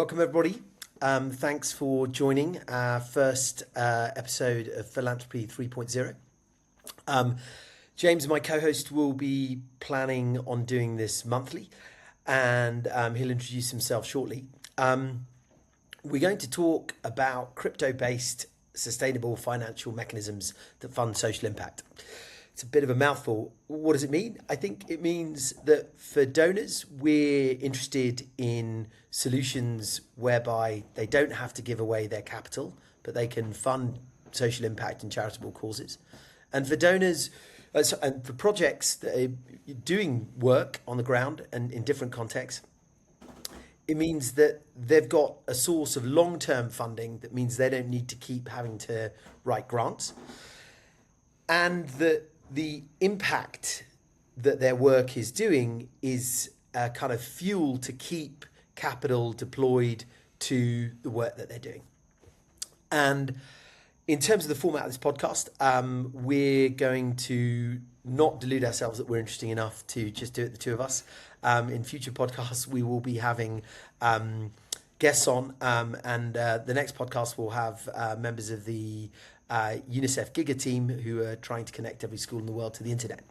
welcome everybody. Thanks for joining our first episode of Philanthropy 3.0. James, my co-host, will be planning on doing this monthly, and he'll introduce himself shortly. We're going to talk about crypto-based sustainable financial mechanisms that fund social impact. It's a bit of a mouthful. What does it mean? I think it means that for donors, we're interested in solutions whereby they don't have to give away their capital, but they can fund social impact and charitable causes. And for donors, and for projects that are doing work on the ground and in different contexts, it means that they've got a source of long-term funding that means they don't need to keep having to write grants, and that the impact that their work is doing is a kind of fuel to keep capital deployed to the work that they're doing. And in terms of the format of this podcast, we're going to not delude ourselves that we're interesting enough to just do it, the two of us. In future podcasts, we will be having guests on, and the next podcast will have members of the UNICEF Giga team who are trying to connect every school in the world to the internet.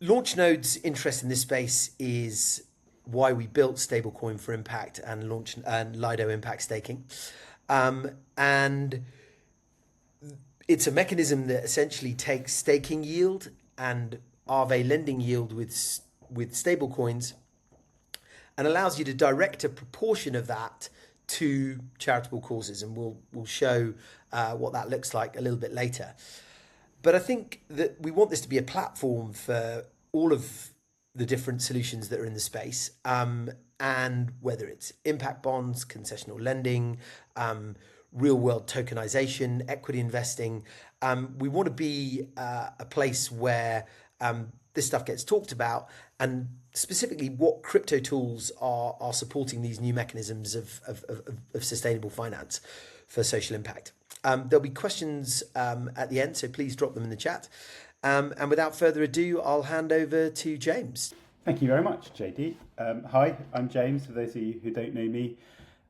Launchnodes' interest in this space is why we built Stablecoin for Impact and Lido Impact Staking. And it's a mechanism that essentially takes staking yield and Aave lending yield with stablecoins and allows you to direct a proportion of that to charitable causes, and we'll show what that looks like a little bit later. But I think that we want this to be a platform for all of the different solutions that are in the space, and whether it's impact bonds, concessional lending, real world tokenization, equity investing, we want to be a place where this stuff gets talked about, and specifically what crypto tools are supporting these new mechanisms of sustainable finance for social impact. There'll be questions at the end, so please drop them in the chat. And without further ado, I'll hand over to James. Thank you very much, Jaydeep. Hi, I'm James. For those of you who don't know me,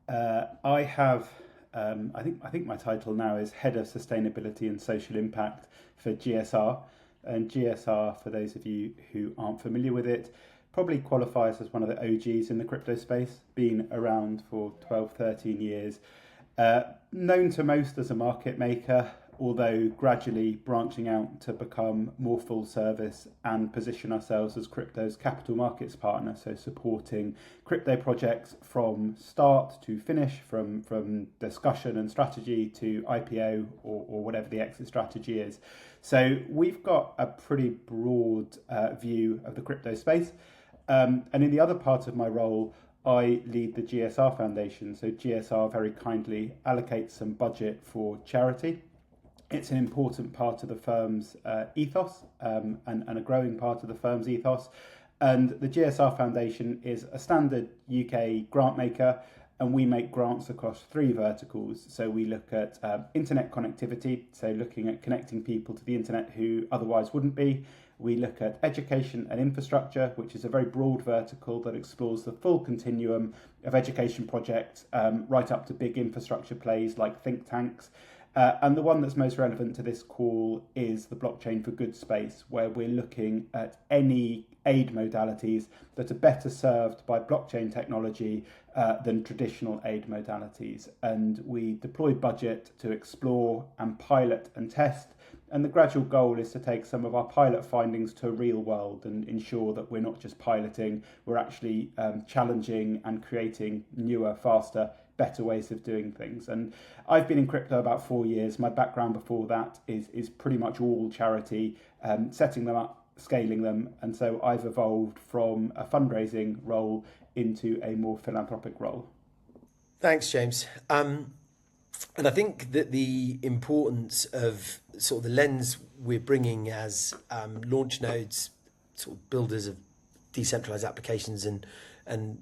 I have, I think my title now is Head of Sustainability and Social Impact for GSR. And GSR, for those of you who aren't familiar with it, probably qualifies as one of the OGs in the crypto space, been around for 12, 13 years. Known to most as a market maker, although gradually branching out to become more full service and position ourselves as crypto's capital markets partner, so supporting crypto projects from start to finish, from discussion and strategy to IPO or whatever the exit strategy is. So we've got a pretty broad view of the crypto space. And in the other part of my role, I lead the GSR Foundation. So GSR very kindly allocates some budget for charity. It's an important part of the firm's ethos, and a growing part of the firm's ethos. And the GSR Foundation is a standard UK grant maker, and we make grants across three verticals. So we look at internet connectivity, so looking at connecting people to the internet who otherwise wouldn't be. We look at education and infrastructure, which is a very broad vertical that explores the full continuum of education projects, right up to big infrastructure plays like think tanks. And the one that's most relevant to this call is the blockchain for good space, where we're looking at any aid modalities that are better served by blockchain technology than traditional aid modalities. And we deploy budget to explore and pilot and test. And the gradual goal is to take some of our pilot findings to a real world and ensure that we're not just piloting, we're actually challenging and creating newer, faster, better ways of doing things. And I've been in crypto about 4 years. My background before that is pretty much all charity, setting them up, scaling them. And so I've evolved from a fundraising role into a more philanthropic role. Thanks, James. And I think that the importance of sort of the lens we're bringing as Launchnodes, sort of builders of decentralized applications and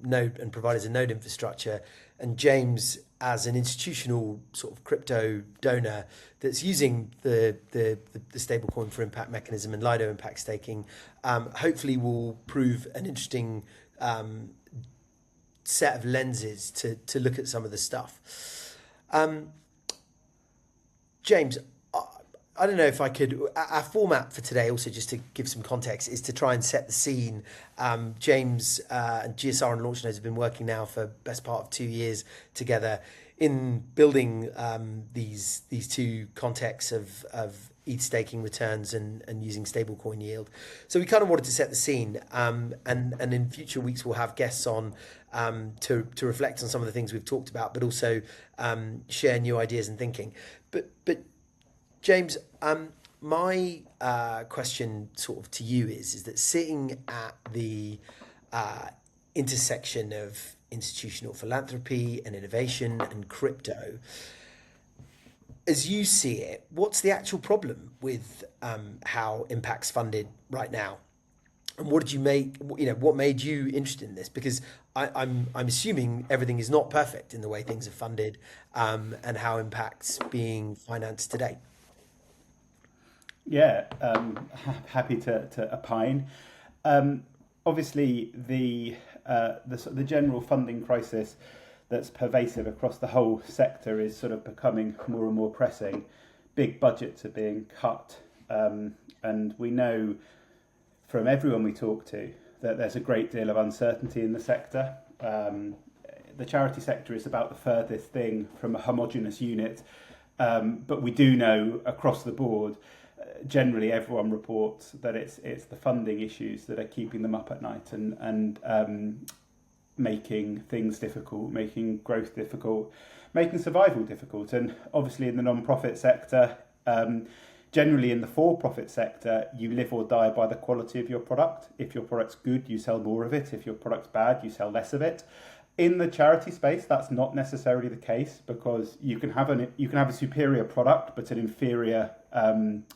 node and providers of node infrastructure, and James as an institutional sort of crypto donor that's using the stablecoin for impact mechanism and Lido Impact Staking, hopefully will prove an interesting set of lenses to look at some of the stuff. James, I don't know if I could. Our format for today, also just to give some context, is to try and set the scene. James and GSR and Launchnodes have been working now for best part of 2 years together in building these two contexts of ETH staking returns and using stablecoin yield. So we kind of wanted to set the scene, and in future weeks we'll have guests on to reflect on some of the things we've talked about, but also share new ideas and thinking. But James, my question sort of to you is that sitting at the intersection of institutional philanthropy and innovation and crypto, as you see it, what's the actual problem with how Impact's funded right now? And what did you make? What made you interested in this? Because I'm assuming everything is not perfect in the way things are funded, and how Impact's being financed today. Yeah, happy to opine. Obviously, the general funding crisis that's pervasive across the whole sector is sort of becoming more and more pressing. Big budgets are being cut, and we know from everyone we talk to that there's a great deal of uncertainty in the sector. The charity sector is about the furthest thing from a homogenous unit, but we do know across the board, generally everyone reports that it's the funding issues that are keeping them up at night and making things difficult, making growth difficult, making survival difficult. And obviously in the non-profit sector, generally in the for-profit sector, you live or die by the quality of your product. If your product's good, you sell more of it. If your product's bad, you sell less of it. In the charity space, that's not necessarily the case, because you can have a superior product but an inferior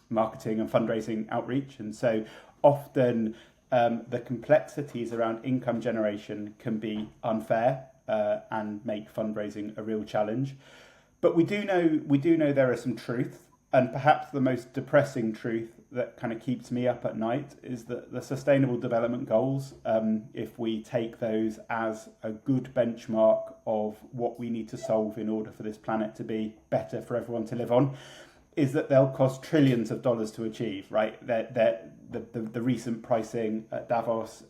marketing and fundraising outreach, and so often the complexities around income generation can be unfair and make fundraising a real challenge. But we do know there are some truths, and perhaps the most depressing truth that kind of keeps me up at night is that the Sustainable Development Goals, if we take those as a good benchmark of what we need to solve in order for this planet to be better for everyone to live on, is that they'll cost trillions of dollars to achieve, right? The recent pricing at Davos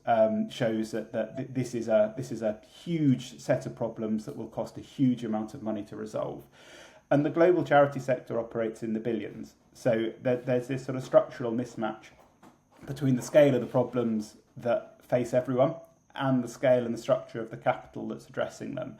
shows that this is a huge set of problems that will cost a huge amount of money to resolve. And the global charity sector operates in the billions. So there's this sort of structural mismatch between the scale of the problems that face everyone and the scale and the structure of the capital that's addressing them.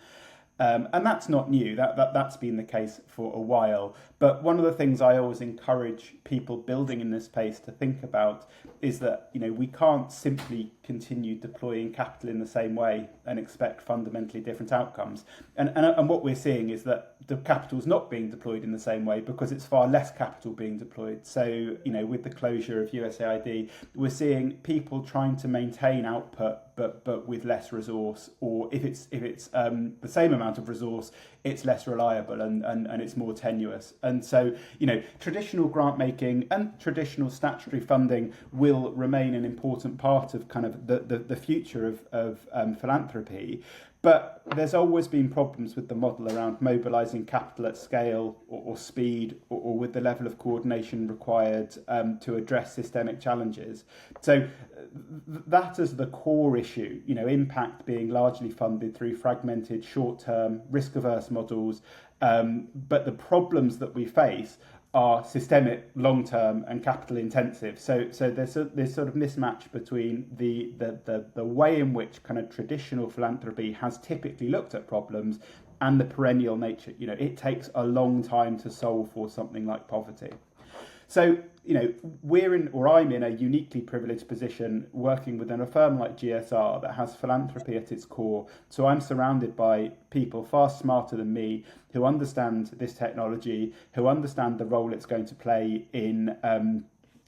And that's not new, that's been the case for a while. But one of the things I always encourage people building in this space to think about is that, we can't simply continue deploying capital in the same way and expect fundamentally different outcomes. And what we're seeing is that the capital is not being deployed in the same way because it's far less capital being deployed. So, with the closure of USAID, we're seeing people trying to maintain output but with less resource, or if it's the same amount of resource, it's less reliable and it's more tenuous. And so, traditional grant making and traditional statutory funding will remain an important part of kind of the future of philanthropy. But there's always been problems with the model around mobilising capital at scale or speed or with the level of coordination required to address systemic challenges. So that is the core issue, Impact being largely funded through fragmented, short-term, risk-averse models. But the problems that we face are systemic, long-term, and capital-intensive. So there's this sort of mismatch between the way in which kind of traditional philanthropy has typically looked at problems and the perennial nature. It takes a long time to solve for something like poverty. So, I'm in a uniquely privileged position working within a firm like GSR that has philanthropy at its core. So I'm surrounded by people far smarter than me who understand this technology, who understand the role it's going to play in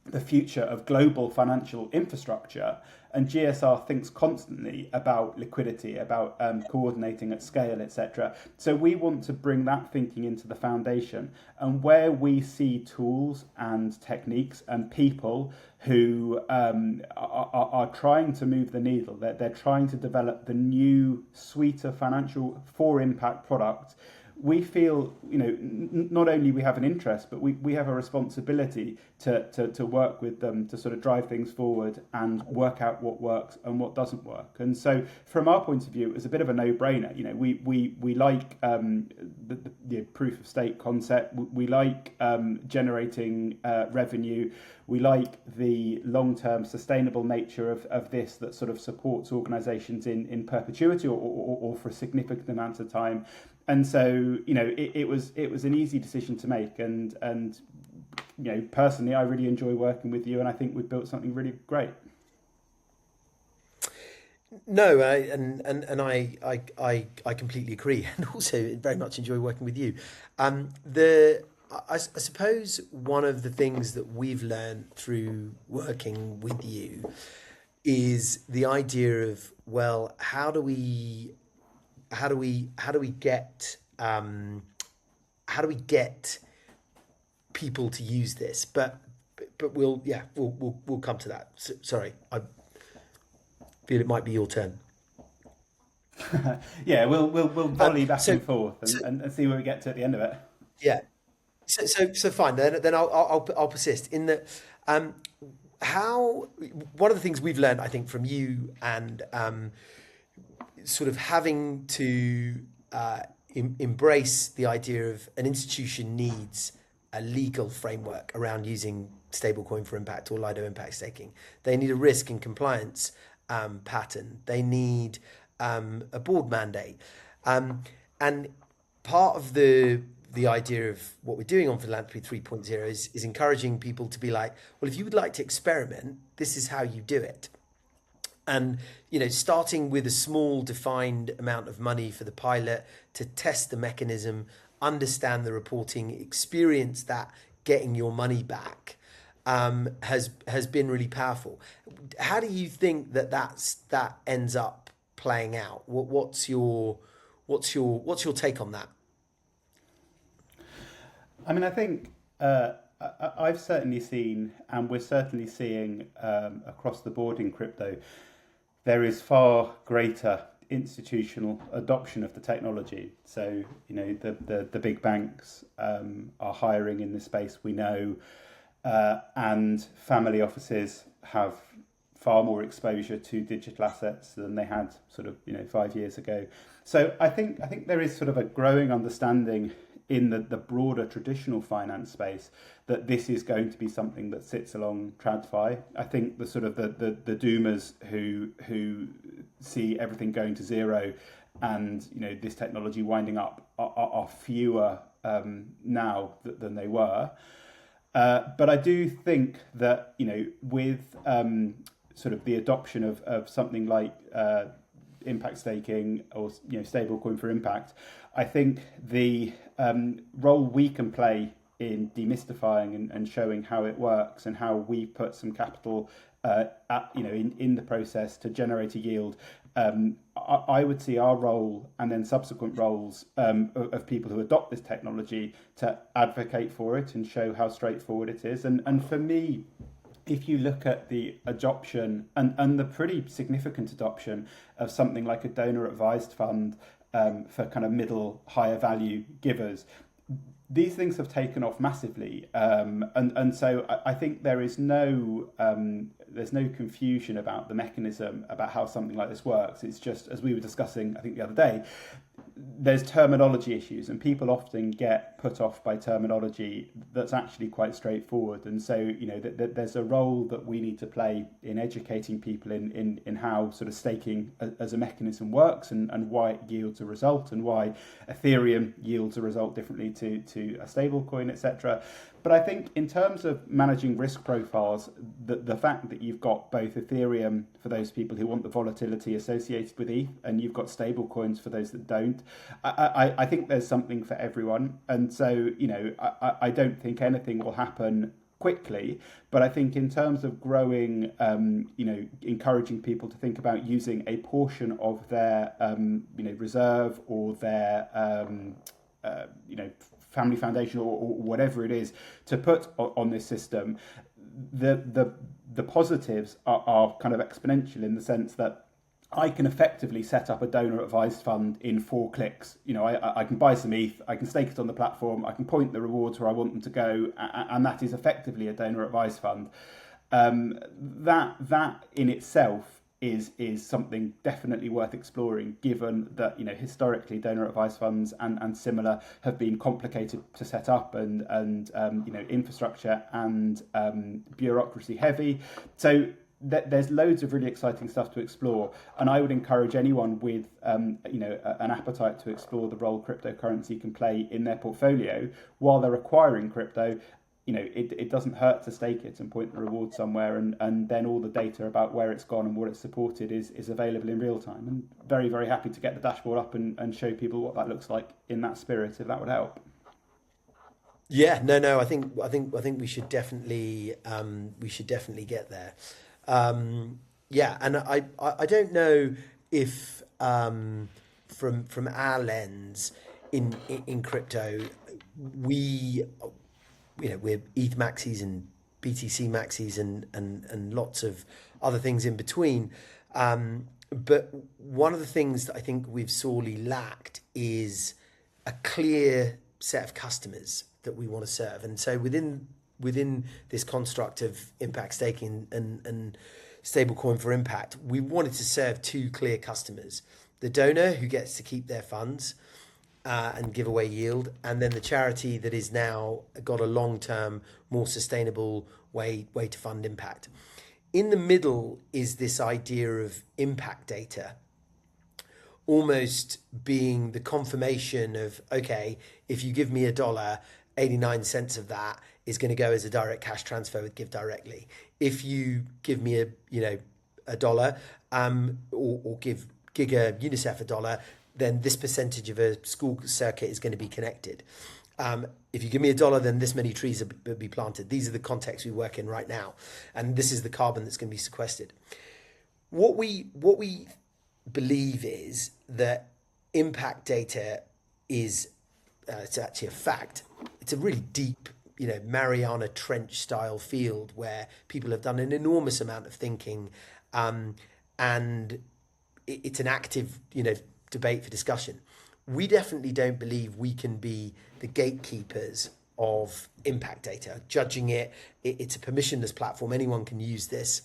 the future of global financial infrastructure. And GSR thinks constantly about liquidity, about coordinating at scale, etc. So we want to bring that thinking into the foundation. And where we see tools and techniques and people who are trying to move the needle, they're trying to develop the new suite of financial for impact products, we feel, not only we have an interest, but we have a responsibility to work with them to sort of drive things forward and work out what works and what doesn't work. And so from our point of view, it was a bit of a no-brainer. We like the proof of stake concept. We like generating revenue. We like the long-term sustainable nature of this that sort of supports organisations in perpetuity or for a significant amount of time. And so, it was an easy decision to make, and personally, I really enjoy working with you, and I think we've built something really great. No, and I completely agree, and also very much enjoy working with you. I suppose one of the things that we've learned through working with you is the idea of, well, how do we get people to use this? But we'll come to that. Sorry, I feel it might be your turn. Yeah, we'll volley back and forth and see where we get to at the end of it. Yeah. So fine. Then I'll persist in that. How one of the things we've learned, I think, from you and sort of having to embrace the idea of an institution needs a legal framework around using stablecoin for impact or Lido Impact Staking. They need a risk and compliance pattern. They need a board mandate. And part of the idea of what we're doing on Philanthropy 3.0 is encouraging people to be like, well, if you would like to experiment, this is how you do it. And, starting with a small defined amount of money for the pilot to test the mechanism, understand the reporting, experience that getting your money back has been really powerful. How do you think that ends up playing out? What's your take on that? I mean, I think I've certainly seen, and we're certainly seeing across the board in crypto, there is far greater institutional adoption of the technology. So, the big banks are hiring in this space, we know, and family offices have far more exposure to digital assets than they had sort of 5 years ago. So I think there is sort of a growing understanding in the broader traditional finance space that this is going to be something that sits along TradFi. I think the sort of the doomers who see everything going to zero and this technology winding up are fewer now than they were. But I do think that with sort of the adoption of something like impact staking or stablecoin for impact, I think the role we can play in demystifying and showing how it works and how we put some capital in the process to generate a yield. I would see our role and then subsequent roles of people who adopt this technology to advocate for it and show how straightforward it is. And for me, if you look at the adoption and the pretty significant adoption of something like a donor advised fund for kind of middle, higher value givers, these things have taken off massively. And so I think there's no confusion about the mechanism, about how something like this works. It's just, as we were discussing, I think the other day, there's terminology issues, and people often get put off by terminology that's actually quite straightforward. And so, there's a role that we need to play in educating people in how sort of staking as a mechanism works and why it yields a result and why Ethereum yields a result differently to a stablecoin, etc. But I think in terms of managing risk profiles, the fact that you've got both Ethereum for those people who want the volatility associated with ETH, and you've got stable coins for those that don't, I think there's something for everyone. And so, I don't think anything will happen quickly, but I think in terms of growing, encouraging people to think about using a portion of their, reserve or their, family foundation or whatever it is to put on this system, the positives are kind of exponential in the sense that I can effectively set up a donor advised fund in 4 clicks. I can buy some ETH, I can stake it on the platform, I can point the rewards where I want them to go, and that is effectively a donor advised fund. That in itself is something definitely worth exploring, given that historically donor advised funds and similar have been complicated to set up and infrastructure and bureaucracy heavy. So there's loads of really exciting stuff to explore, and I would encourage anyone with an appetite to explore the role cryptocurrency can play in their portfolio while they're acquiring crypto. It doesn't hurt to stake it and point the reward somewhere, and then all the data about where it's gone and what it's supported is available in real time. And very, very happy to get the dashboard up and show people what that looks like in that spirit, if that would help. Yeah, no. I think we should definitely get there. Yeah, and I don't know if from our lens in crypto, we're ETH maxis and BTC maxis and lots of other things in between. But one of the things that I think we've sorely lacked is a clear set of customers that we want to serve. And so within this construct of impact staking and stablecoin for impact, we wanted to serve 2 clear customers: the donor who gets to keep their funds and give away yield, and then the charity that is now got a long-term, more sustainable way to fund impact. In the middle is this idea of impact data almost being the confirmation of, okay, if you give me $1, 89 cents of that is going to go as a direct cash transfer with Give Directly. If you give me a dollar, or give Giga UNICEF $1, then this percentage of a school circuit is going to be connected. If you give me $1, then this many trees will be planted. These are the contexts we work in right now, and this is the carbon that's going to be sequestered. What we believe is that impact data is it's actually a fact. It's a really deep, Mariana Trench style field where people have done an enormous amount of thinking, and it's an active, debate for discussion. We definitely don't believe we can be the gatekeepers of impact data, judging it. It's a permissionless platform. Anyone can use this.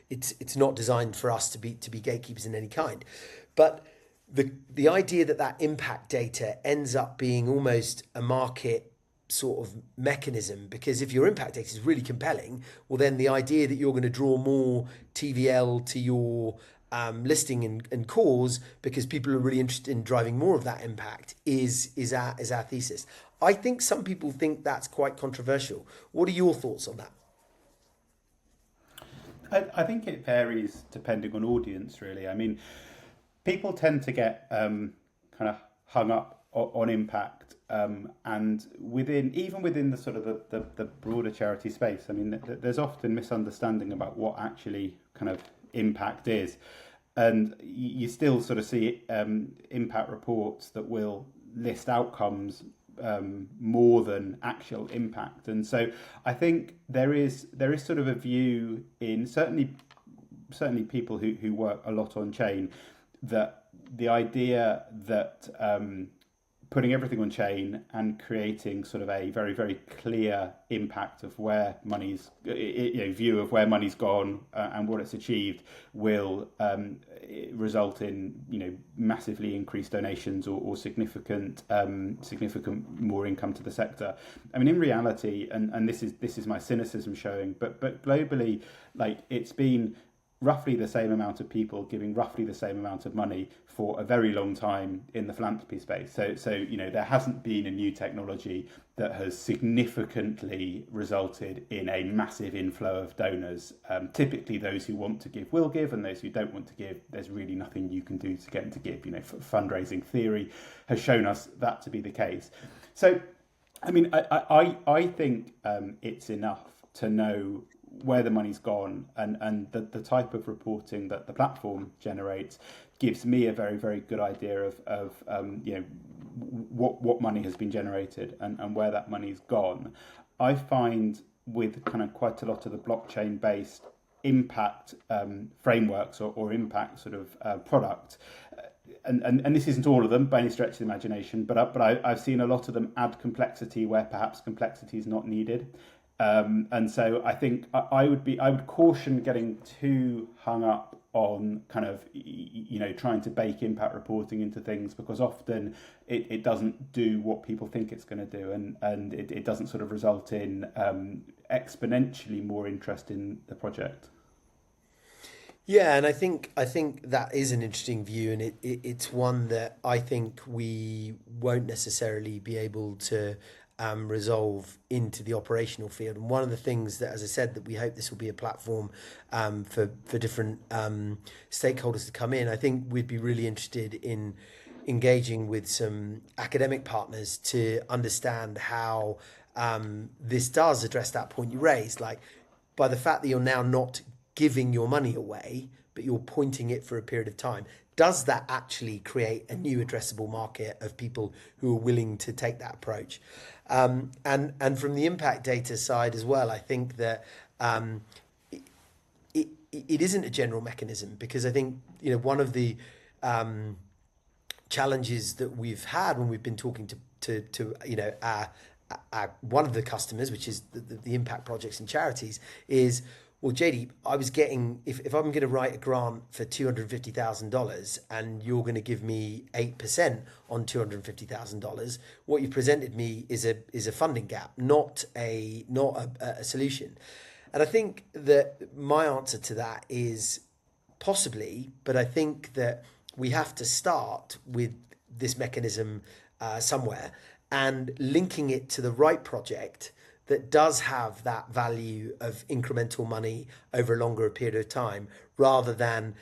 It's not designed for us to be gatekeepers in any kind. But the idea that impact data ends up being almost a market sort of mechanism, because if your impact data is really compelling, well, then the idea that you're going to draw more TVL to your listing and cause because people are really interested in driving more of that impact is our thesis. I think some people think that's quite controversial. What are your thoughts on that? I think it varies depending on audience, really. I mean, people tend to get kind of hung up on impact, and within the sort of the broader charity space. I mean, there's often misunderstanding about what actually kind of impact is, and you still sort of see impact reports that will list outcomes more than actual impact. And so I think there is sort of a view in certainly people who work a lot on chain, that the idea that putting everything on chain and creating sort of a very, very clear impact of where money's, view of where money's gone and what it's achieved will result in, massively increased donations or significant more income to the sector. I mean, in reality, and this is my cynicism showing, but globally, like, it's been roughly the same amount of people giving roughly the same amount of money for a very long time in the philanthropy space. So there hasn't been a new technology that has significantly resulted in a massive inflow of donors. Typically, those who want to give will give, and those who don't want to give, there's really nothing you can do to get them to give. Fundraising theory has shown us that to be the case. So I mean, I think it's enough to know where the money's gone, and the type of reporting that the platform generates gives me a very, very good idea of what money has been generated and where that money's gone. I find with kind of quite a lot of the blockchain based impact frameworks or impact sort of product, and this isn't all of them by any stretch of the imagination, but I've seen a lot of them add complexity where perhaps complexity is not needed. And so I think I would caution getting too hung up on kind of trying to bake impact reporting into things, because often it doesn't do what people think it's going to do, and it doesn't sort of result in exponentially more interest in the project. Yeah, and I think that is an interesting view, and it's one that I think we won't necessarily be able to resolve into the operational field. And one of the things that, as I said, that we hope this will be a platform for different stakeholders to come in. I think we'd be really interested in engaging with some academic partners to understand how this does address that point you raised, like by the fact that you're now not giving your money away, but you're pointing it for a period of time. Does that actually create a new addressable market of people who are willing to take that approach? And from the impact data side as well, I think that it isn't a general mechanism, because I think one of the challenges that we've had when we've been talking to one of the customers, which is the impact projects and charities, is, well, Jaydeep, I was getting, if I'm going to write a grant for $250,000 and you're going to give me 8% on $250,000, what you presented me is a funding gap, not a solution. And I think that my answer to that is possibly, but I think that we have to start with this mechanism somewhere and linking it to the right project that does have that value of incremental money over a longer period of time, rather than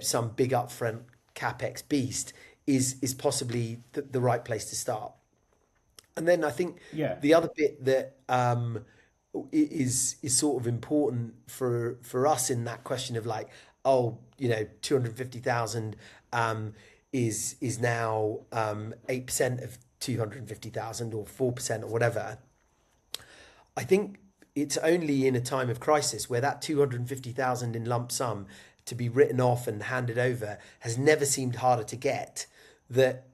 some big upfront capex beast, is possibly the right place to start. And then I think the other bit that is sort of important for us in that question of like, 250,000 is now 8% of 250,000 or 4% or whatever. I think it's only in a time of crisis where that 250,000 in lump sum to be written off and handed over has never seemed harder to get, that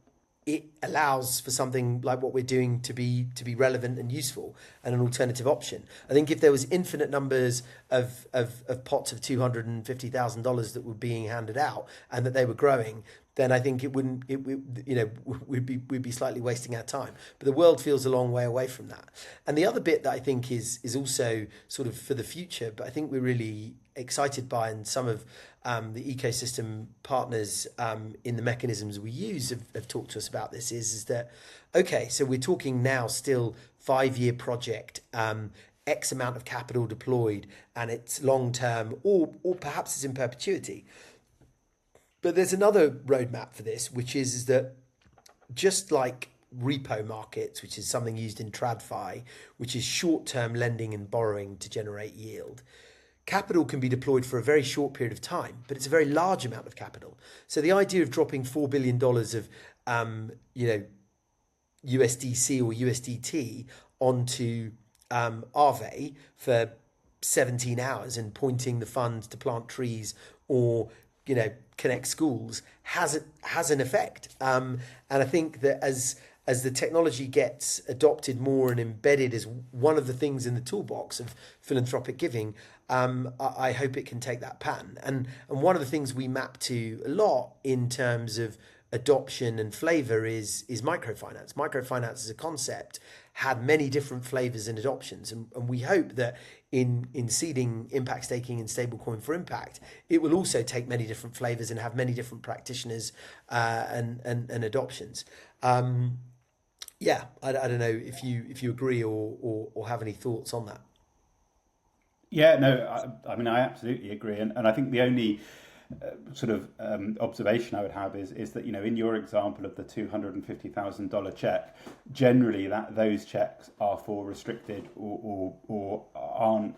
it allows for something like what we're doing to be relevant and useful and an alternative option. I think if there was infinite numbers of pots of $250,000 that were being handed out and that they were growing, then I think we'd be slightly wasting our time. But the world feels a long way away from that. And the other bit that I think is also sort of for the future, but I think we're really excited by, and some of the ecosystem partners in the mechanisms we use have talked to us about this, is that, okay, so we're talking now still 5-year project, X amount of capital deployed, and it's long term, or perhaps it's in perpetuity. But there's another roadmap for this, which is that just like repo markets, which is something used in TradFi, which is short-term lending and borrowing to generate yield, capital can be deployed for a very short period of time, but it's a very large amount of capital. So the idea of dropping $4 billion of USDC or USDT onto Aave for 17 hours and pointing the fund to plant trees or connect schools has an effect. And I think that as the technology gets adopted more and embedded as one of the things in the toolbox of philanthropic giving, I hope it can take that pattern. And one of the things we map to a lot in terms of adoption and flavor is microfinance. Microfinance as a concept had many different flavors and adoptions, and we hope that in seeding impact staking and stablecoin for impact, it will also take many different flavors and have many different practitioners and adoptions. I don't know if you agree or have any thoughts on that. Yeah, no, I mean, I absolutely agree. And I think the only observation I would have is that, in your example of the $250,000 check, generally those checks are for restricted or aren't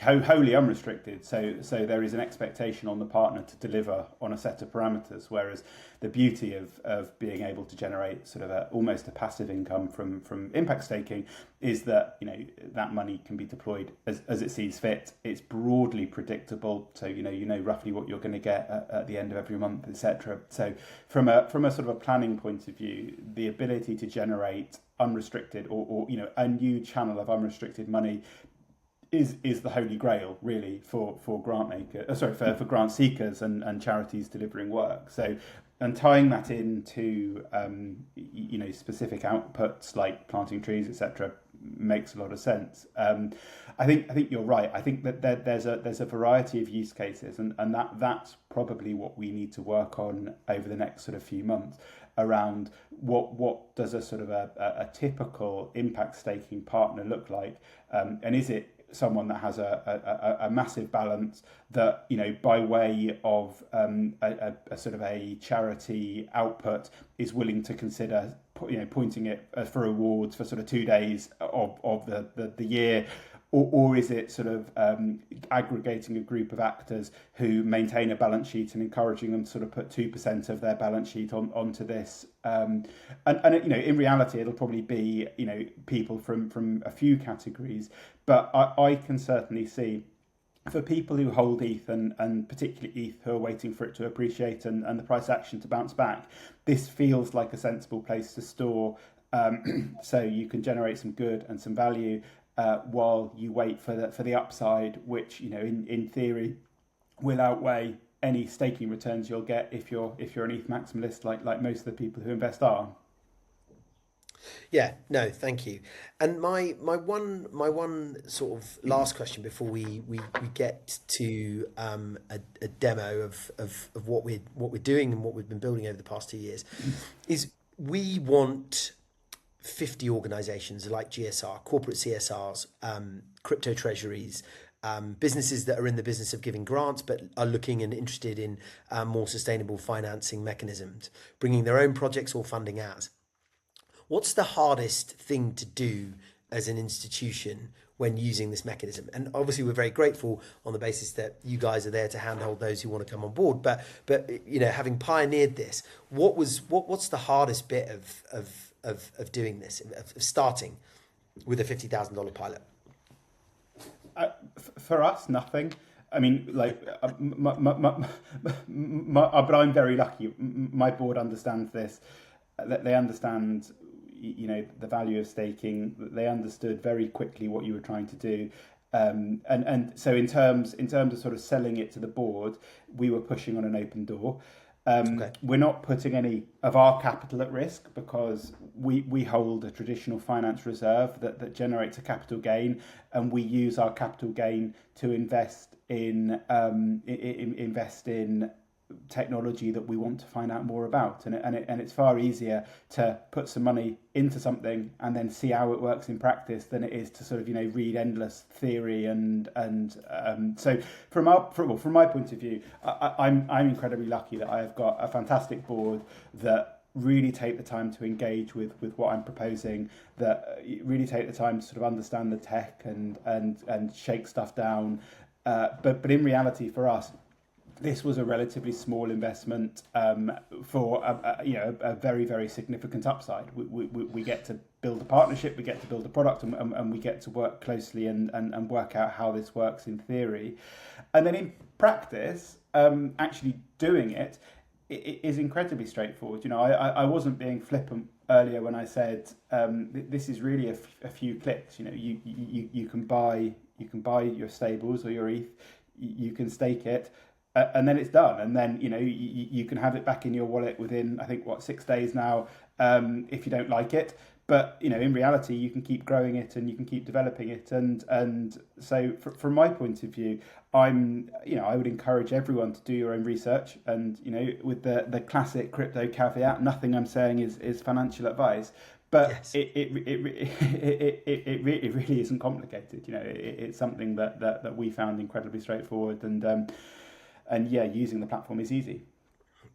wholly unrestricted, so there is an expectation on the partner to deliver on a set of parameters, whereas the beauty of being able to generate sort of almost a passive income from impact staking is that that money can be deployed as it sees fit. It's broadly predictable, so you know roughly what you're going to get at the end of every month, etc. So from a sort of a planning point of view, the ability to generate unrestricted or a new channel of unrestricted money is the holy grail, really, for for grant seekers and charities delivering work. So, and tying that into specific outputs like planting trees, etc., makes a lot of sense. I think you're right. I think that there's a variety of use cases, and that's probably what we need to work on over the next sort of few months, around what does a sort of a typical impact staking partner look like, and is it someone that has a massive balance that, by way of a sort of a charity output, is willing to consider pointing it for awards for sort of 2 days of the year, or is it sort of aggregating a group of actors who maintain a balance sheet and encouraging them to sort of put 2% of their balance sheet onto this? And in reality, it'll probably be people from a few categories, but I can certainly see, for people who hold ETH and particularly ETH who are waiting for it to appreciate and the price action to bounce back, this feels like a sensible place to store, so you can generate some good and some value while you wait for the upside, which in theory will outweigh any staking returns you'll get if you're an ETH maximalist like most of the people who invest are. Yeah, no, thank you. And my one sort of last question before we get to a demo of what we're doing and what we've been building over the past 2 years is, we want 50 organizations like GSR, corporate CSRs, crypto treasuries, businesses that are in the business of giving grants but are looking and interested in more sustainable financing mechanisms, bringing their own projects or funding out. What's the hardest thing to do as an institution when using this mechanism? And obviously, we're very grateful on the basis that you guys are there to handhold those who want to come on board. But having pioneered this, what's the hardest bit of doing this, of starting with a $50,000 pilot? For us, nothing. I mean, but I'm very lucky. My board understands this. That they understand, the value of staking. They understood very quickly what you were trying to do, and so in terms of sort of selling it to the board, we were pushing on an open door. Okay. We're not putting any of our capital at risk because we hold a traditional finance reserve that generates a capital gain, and we use our capital gain to invest in technology that we want to find out more about, and it's far easier to put some money into something and then see how it works in practice than it is to sort of read endless theory and so from my point of view, I'm incredibly lucky that I have got a fantastic board that really take the time to engage with what I'm proposing, that really take the time to sort of understand the tech and shake stuff down, but in reality for us, this was a relatively small investment for a very, very significant upside. We get to build a partnership, we get to build a product, and we get to work closely and work out how this works in theory. And then in practice, actually doing it is incredibly straightforward. I wasn't being flippant earlier when I said this is really a few clicks. You can buy your stables or your ETH, you can stake it. And then it's done, and then you can have it back in your wallet within, I think, 6 days now, if you don't like it. But in reality, you can keep growing it and you can keep developing it, and so from my point of view, I would encourage everyone to do your own research, and with the classic crypto caveat, nothing I'm saying is financial advice. But yes. it really isn't complicated. It's something that we found incredibly straightforward, and and yeah, using the platform is easy.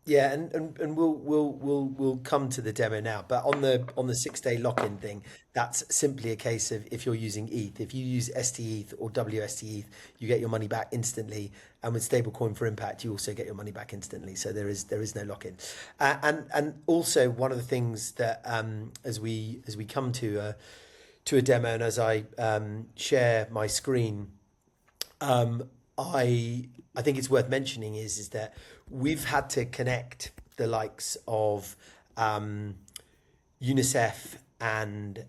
Yeah, and we'll come to the demo now. But on the 6 day lock-in thing, that's simply a case of if you're using ETH. If you use STETH or WSTETH, you get your money back instantly. And with stablecoin for impact, you also get your money back instantly. So there is no lock-in. And also one of the things that as we come to a demo and as I share my screen, I think it's worth mentioning is that we've had to connect the likes of UNICEF and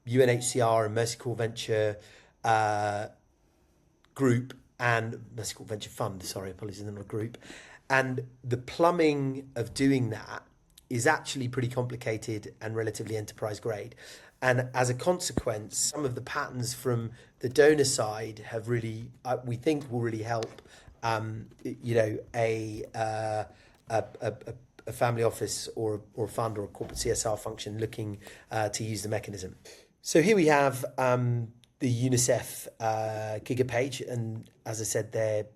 UNHCR and Mercy Corps Venture Group and Mercy Corps Venture Fund. Sorry, apologies, not a group. And the plumbing of doing that is actually pretty complicated and relatively enterprise grade. And as a consequence, some of the patterns from the donor side have really, we think, will really help. A family office or a fund or a corporate CSR function looking to use the mechanism. So here we have the UNICEF Giga page, and as I said, their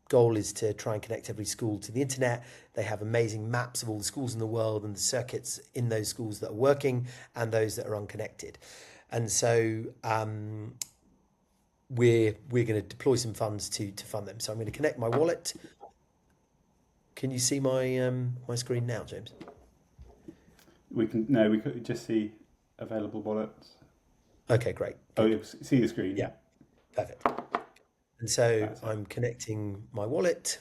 goal is to try and connect every school to the internet. They have amazing maps of all the schools in the world and the circuits in those schools that are working and those that are unconnected. And so we're going to deploy some funds to fund them. So I'm going to connect my wallet. Can you see my my screen now, James? We could just see available wallets. Okay, great. Oh, you see the screen. Yeah, perfect. And so I'm connecting my wallet,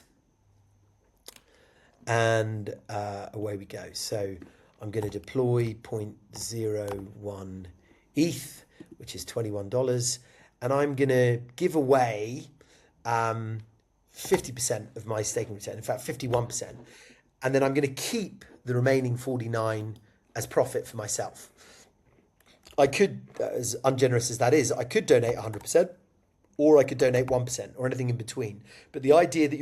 and away we go. So I'm going to deploy 0.01 ETH, which is $21, and I'm going to give away 50% of my staking return, in fact 51%, and then I'm going to keep the remaining 49 as profit for myself. I could, as ungenerous as that is, I could donate 100%, or I could donate 1%, or anything in between. But the idea that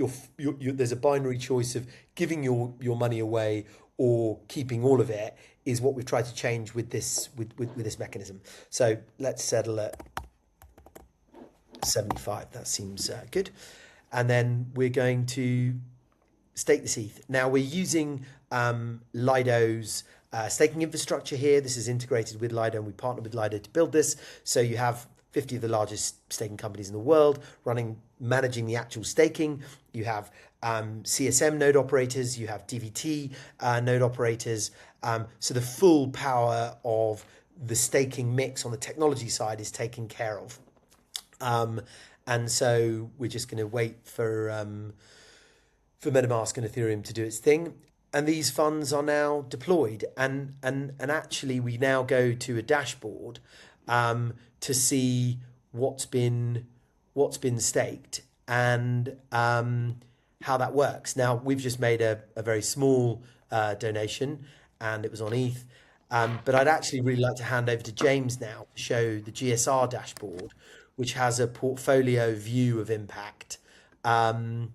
there's a binary choice of giving your money away or keeping all of it is what we've tried to change with this mechanism. So let's settle at 75. That seems good. And then we're going to stake this ETH. Now we're using Lido's staking infrastructure here. This is integrated with Lido, and we partnered with Lido to build this. So you have 50 of the largest staking companies in the world managing the actual staking. You have CSM node operators, you have DVT node operators. So the full power of the staking mix on the technology side is taken care of. And so we're just going to wait for MetaMask and Ethereum to do its thing. And these funds are now deployed. And actually, we now go to a dashboard to see what's been staked and how that works. Now, we've just made a very small donation, and it was on ETH. But I'd actually really like to hand over to James now to show the GSR dashboard, which has a portfolio view of impact, and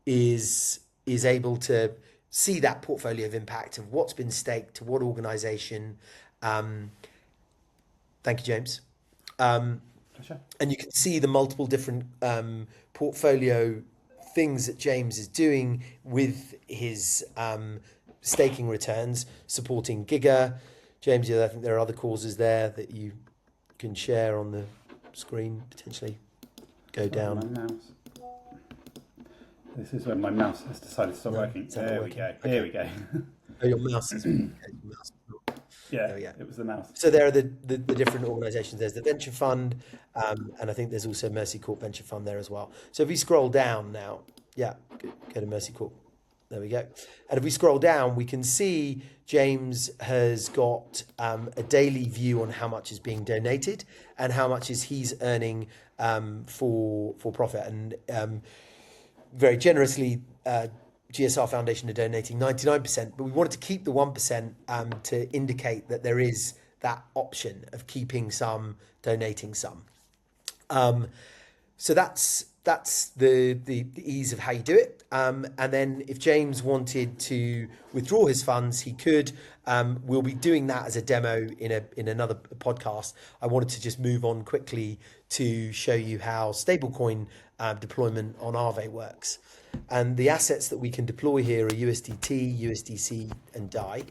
is able to see that portfolio of impact of what's been staked to what organization. Thank you, James. Sure. And you can see the multiple different portfolio things that James is doing with his staking returns, supporting Giga. James, I think there are other causes there that you can share on the screen, potentially. Go down. My mouse. This is when my mouse has decided to stop working. There we go. Okay. Here we go. Oh, your mouse is... Yeah, it was the mouse. So there are the different organisations. There's the Venture Fund, and I think there's also Mercy Corps Venture Fund there as well. So if we scroll down now, go to Mercy Corps. There we go. And if we scroll down, we can see James has got a daily view on how much is being donated and how much is he's earning for profit. And very generously, GSR Foundation are donating 99%, but we wanted to keep the 1% to indicate that there is that option of keeping some, donating some. So that's that's the ease of how you do it. And then if James wanted to withdraw his funds, he could. We'll be doing that as a demo in another podcast. I wanted to just move on quickly to show you how stablecoin deployment on Aave works. And the assets that we can deploy here are USDT, USDC, and DAI.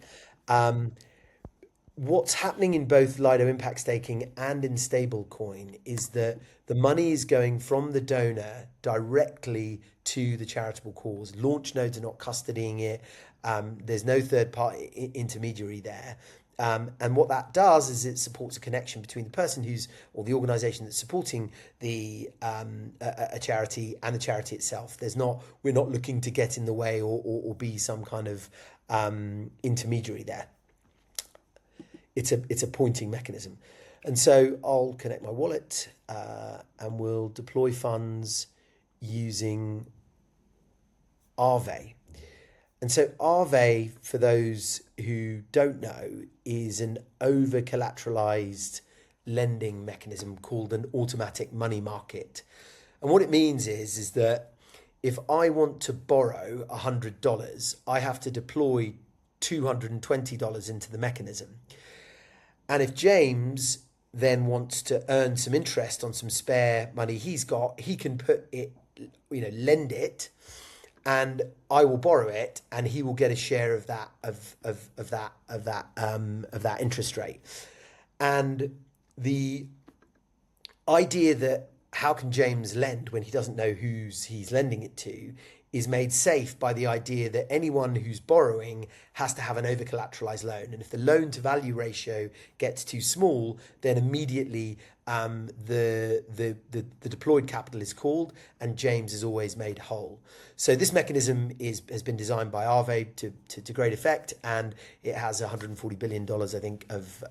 What's happening in both Lido Impact Staking and in stablecoin is that the money is going from the donor directly to the charitable cause. Launchnodes are not custodying it. There's no third party intermediary there. And what that does is it supports a connection between the person or the organization that's supporting a charity and the charity itself. We're not looking to get in the way or be some kind of intermediary there. It's a pointing mechanism. And so I'll connect my wallet and we'll deploy funds using Aave. And so Aave, for those who don't know, is an over-collateralized lending mechanism called an automatic money market. And what it means is that if I want to borrow $100, I have to deploy $220 into the mechanism. And if James then wants to earn some interest on some spare money he's got, he can put it, lend it, and I will borrow it, and he will get a share of that of that interest rate. And the idea that how can James lend when he doesn't know who's he's lending it to is made safe by the idea that anyone who's borrowing has to have an over-collateralized loan. And if the loan-to-value ratio gets too small, then immediately the deployed capital is called and James is always made whole. So this mechanism has been designed by Aave to great effect, and it has $140 billion, I think, of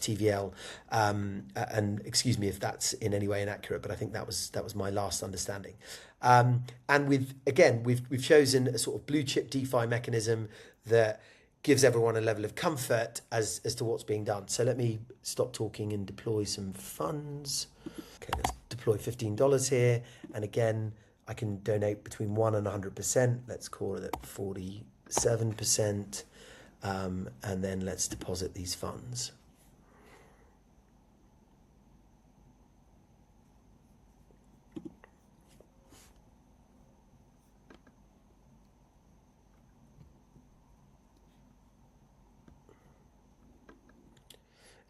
TVL. And excuse me if that's in any way inaccurate, but I think that was my last understanding. And we've chosen a sort of blue chip DeFi mechanism that gives everyone a level of comfort as to what's being done. So let me stop talking and deploy some funds. Okay, let's deploy $15 here. And again, I can donate between 1% and 100%. Let's call it at 47%. And then let's deposit these funds.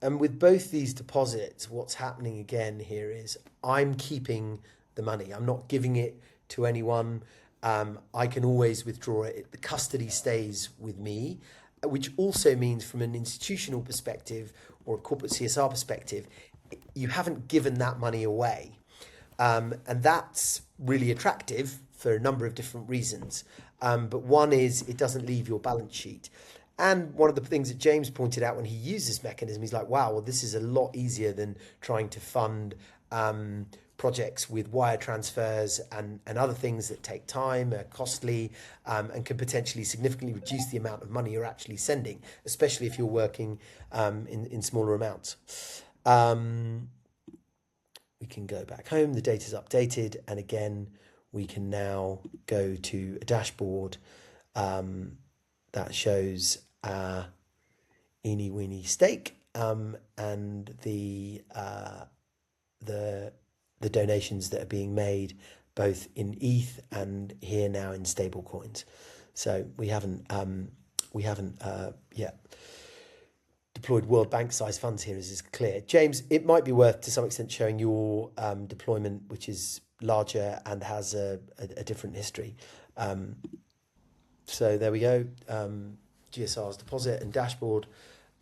And with both these deposits, what's happening again here is I'm keeping the money. I'm not giving it to anyone. I can always withdraw it. The custody stays with me, which also means from an institutional perspective or a corporate CSR perspective, you haven't given that money away. And that's really attractive for a number of different reasons. But one is it doesn't leave your balance sheet. And one of the things that James pointed out when he used this mechanism, he's like, wow, well, this is a lot easier than trying to fund projects with wire transfers and other things that take time, are costly, and can potentially significantly reduce the amount of money you're actually sending, especially if you're working in smaller amounts. We can go back home, the data's updated, and again, we can now go to a dashboard that shows our eeny weeny stake and the donations that are being made both in ETH and here now in stablecoins. So we haven't yet deployed World Bank size funds here, as is clear. James, it might be worth to some extent showing your deployment, which is larger and has a different history. So there we go, GSR's deposit and dashboard.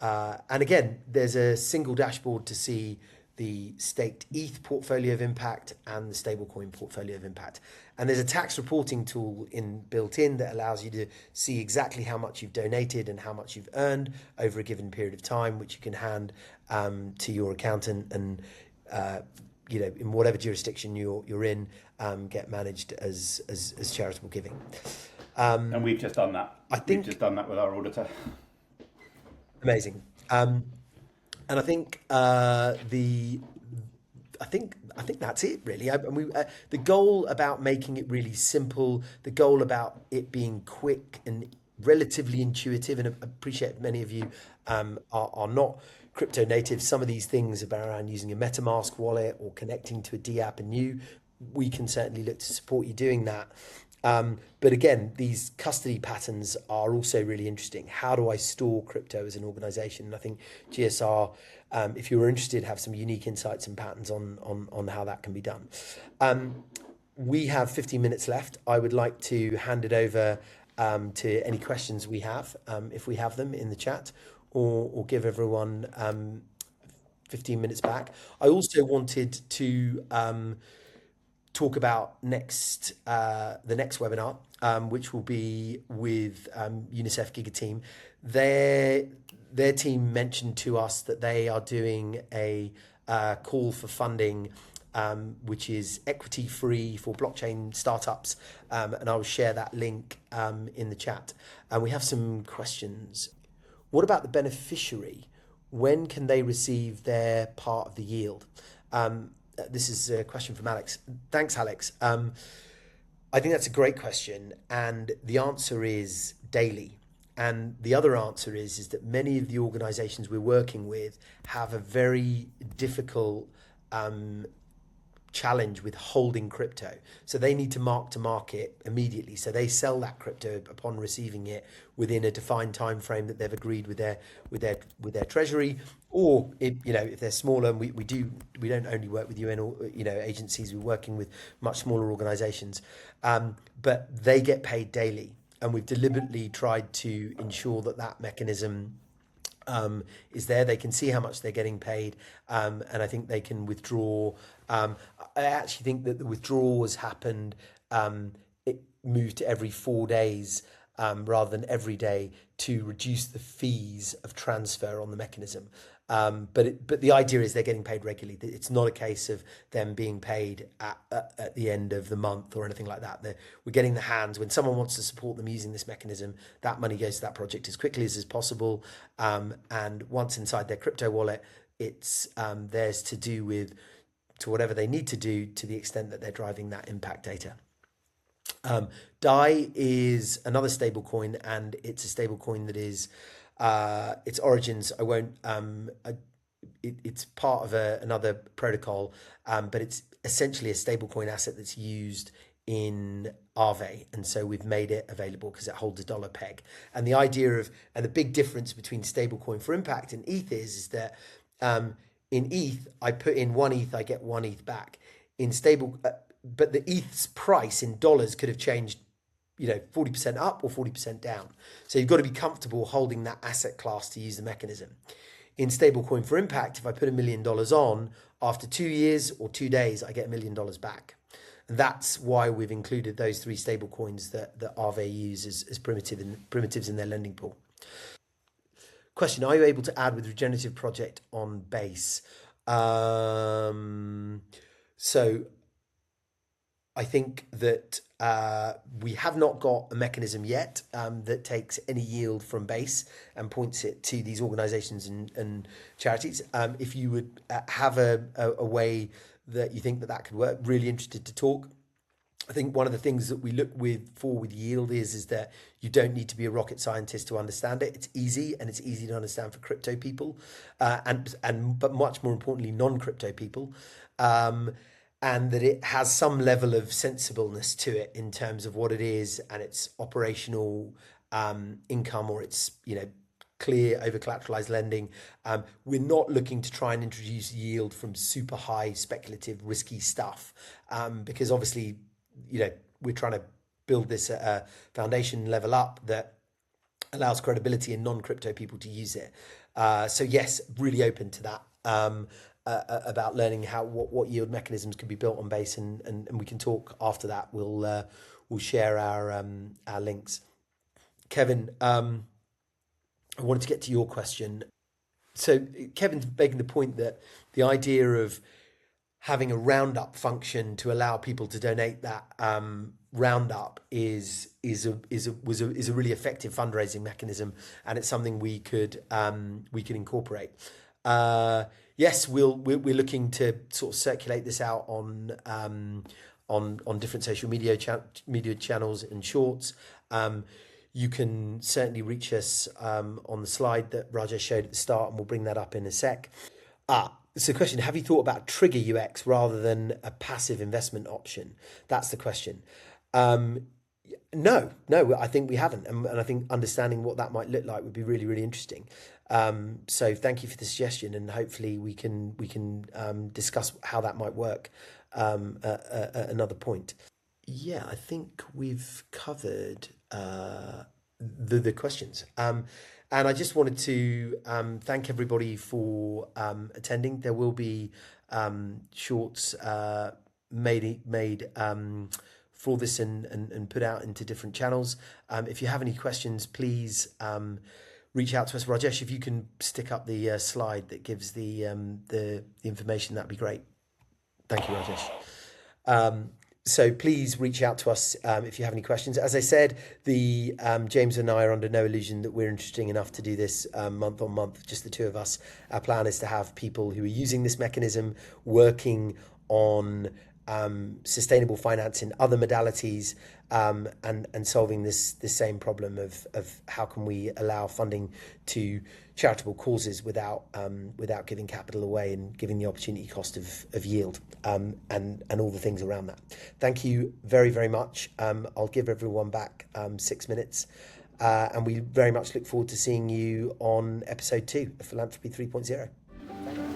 And again, there's a single dashboard to see the staked ETH portfolio of impact and the stablecoin portfolio of impact. And there's a tax reporting tool built in that allows you to see exactly how much you've donated and how much you've earned over a given period of time, which you can hand to your accountant and in whatever jurisdiction you're in, get managed as charitable giving. And we've just done that. We've just done that with our auditor. Amazing. And I think I think that's it really. The goal about making it really simple, the goal about it being quick and relatively intuitive, and I appreciate many of you are not crypto natives. Some of these things about around using a MetaMask wallet or connecting to a D app and you, we can certainly look to support you doing that. But again, these custody patterns are also really interesting. How do I store crypto as an organization? And I think GSR, if you were interested, have some unique insights and patterns on how that can be done. We have 15 minutes left. I would like to hand it over to any questions we have, if we have them in the chat, or give everyone 15 minutes back. I also wanted to talk about the next webinar, which will be with UNICEF Giga Team. Their team mentioned to us that they are doing a call for funding, which is equity free for blockchain startups, and I will share that link in the chat. And we have some questions. What about the beneficiary? When can they receive their part of the yield? This is a question from Alex. Thanks, Alex. I think that's a great question, and the answer is daily. And the other answer is that many of the organizations we're working with have a very difficult challenge with holding crypto. So they need to mark to market immediately. So they sell that crypto upon receiving it within a defined time frame that they've agreed with their treasury. Or if they're smaller, and we don't only work with UN agencies, we're working with much smaller organizations, but they get paid daily, and we've deliberately tried to ensure that mechanism is there. They can see how much they're getting paid, and I think they can withdraw. I actually think that the withdrawals happened. It moved to every 4 days rather than every day to reduce the fees of transfer on the mechanism. But the idea is they're getting paid regularly. It's not a case of them being paid at the end of the month or anything like that. We're getting the hands. When someone wants to support them using this mechanism, that money goes to that project as quickly as possible. And once inside their crypto wallet, it's theirs to do with to whatever they need to do, to the extent that they're driving that impact data. DAI is another stablecoin, and it's a stablecoin that is its origins. I won't. It's part of another protocol, but it's essentially a stablecoin asset that's used in Aave, and so we've made it available because it holds a dollar peg. And the idea of the big difference between stablecoin for impact and ETH is that in ETH I put in 1 ETH, I get 1 ETH back. In stable, but the ETH's price in dollars could have changed 40% up or 40% down. So you've got to be comfortable holding that asset class to use the mechanism. In stablecoin for impact, if I put $1 million on, after 2 years or 2 days, I get $1 million back. And that's why we've included those 3 stablecoins that Aave use as primitives in their lending pool. Question, are you able to add with regenerative project on base? So I think that we have not got a mechanism yet that takes any yield from base and points it to these organizations and charities. If you would have a way that you think that could work, really interested to talk. I think one of the things that we look for with yield is that you don't need to be a rocket scientist to understand it. It's easy, and it's easy to understand for crypto people, but much more importantly, non-crypto people. And that it has some level of sensibleness to it in terms of what it is and its operational income, or its clear over collateralized lending. We're not looking to try and introduce yield from super high speculative risky stuff, because obviously we're trying to build this at a foundation level up that allows credibility in non-crypto people to use it. So yes, really open to that. About learning what yield mechanisms can be built on base, and we can talk after that. We'll share our links. Kevin, I wanted to get to your question. So Kevin's making the point that the idea of having a roundup function to allow people to donate that roundup is a really effective fundraising mechanism, and it's something we could incorporate. Yes, we're looking to sort of circulate this out on different social media channels and shorts. You can certainly reach us on the slide that Rajesh showed at the start, and we'll bring that up in a sec. It's a question. Have you thought about trigger UX rather than a passive investment option? That's the question. No, I think we haven't, and I think understanding what that might look like would be really, really interesting. So thank you for the suggestion, and hopefully we can discuss how that might work at another point. Yeah, I think we've covered the questions. And I just wanted to thank everybody for attending. There will be shorts made for this and put out into different channels. If you have any questions, please reach out to us. Rajesh, if you can stick up the slide that gives the information, that'd be great. Thank you, Rajesh. So please reach out to us if you have any questions. As I said, James and I are under no illusion that we're interesting enough to do this month on month, just the two of us. Our plan is to have people who are using this mechanism working on sustainable finance in other modalities, and solving this same problem of how can we allow funding to charitable causes without giving capital away and giving the opportunity cost of yield, and all the things around that. Thank you very, very much. I'll give everyone back 6 minutes, and we very much look forward to seeing you on episode 2 of Philanthropy 3.0.